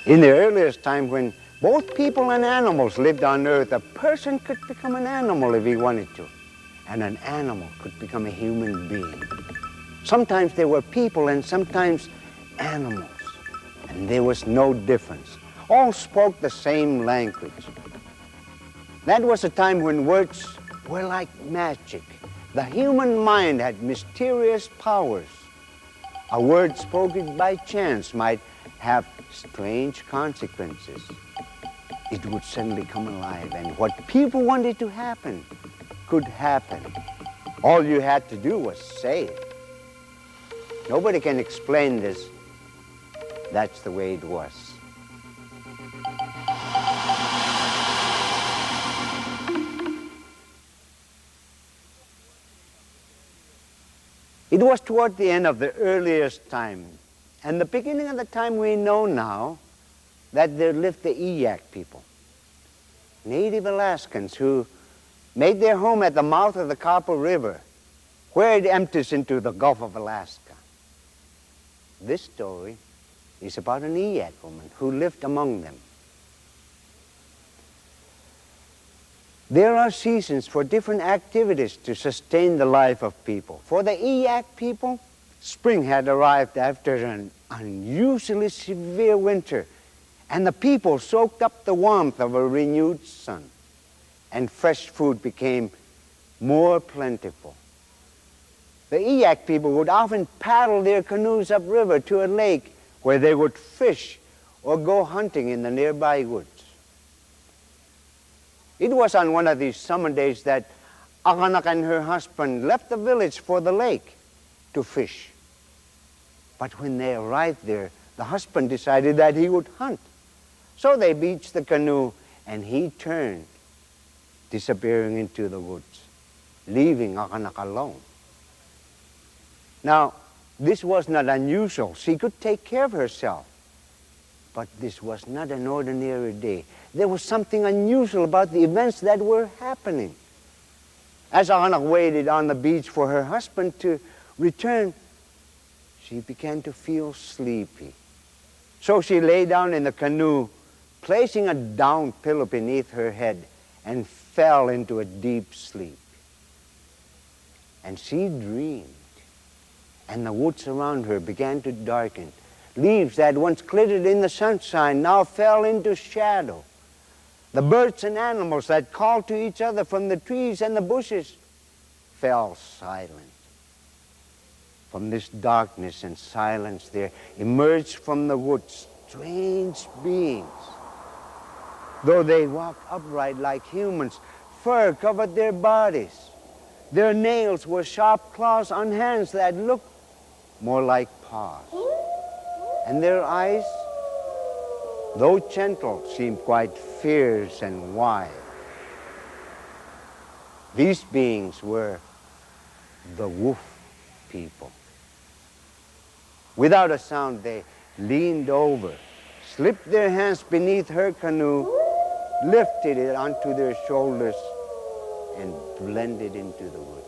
In the earliest time when both people and animals lived on Earth, a person could become an animal if he wanted to, and an animal could become a human being. Sometimes there were people and sometimes animals, and there was no difference. All spoke the same language. That was a time when words were like magic. The human mind had mysterious powers. A word spoken by chance might have strange consequences. It would suddenly come alive, and what people wanted to happen could happen. All you had to do was say it. Nobody can explain this. That's the way it was. It was toward the end of the earliest time, and the beginning of the time we know now, that there lived the Eyak people, native Alaskans who made their home at the mouth of the Copper River, where it empties into the Gulf of Alaska. This story is about an Eyak woman who lived among them. There are seasons for different activities to sustain the life of people. For the Eyak people, spring had arrived after an unusually severe winter, and the people soaked up the warmth of a renewed sun, and fresh food became more plentiful. The Eyak people would often paddle their canoes upriver to a lake where they would fish or go hunting in the nearby woods. It was on one of these summer days that Anak and her husband left the village for the lake to fish. But when they arrived there, the husband decided that he would hunt. So they beached the canoe and he turned, disappearing into the woods, leaving Anak alone. Now, this was not unusual. She could take care of herself. But this was not an ordinary day. There was something unusual about the events that were happening. As Anak waited on the beach for her husband to return, she began to feel sleepy. So she lay down in the canoe, placing a down pillow beneath her head, and fell into a deep sleep. And she dreamed, and the woods around her began to darken. Leaves that once glittered in the sunshine now fell into shadow. The birds and animals that called to each other from the trees and the bushes fell silent. From this darkness and silence there emerged from the woods strange beings. Though they walked upright like humans, fur covered their bodies. Their nails were sharp claws on hands that looked more like paws. And their eyes, though gentle, seemed quite fierce and wild. These beings were the wolf people. Without a sound, they leaned over, slipped their hands beneath her canoe, lifted it onto their shoulders, and blended into the woods.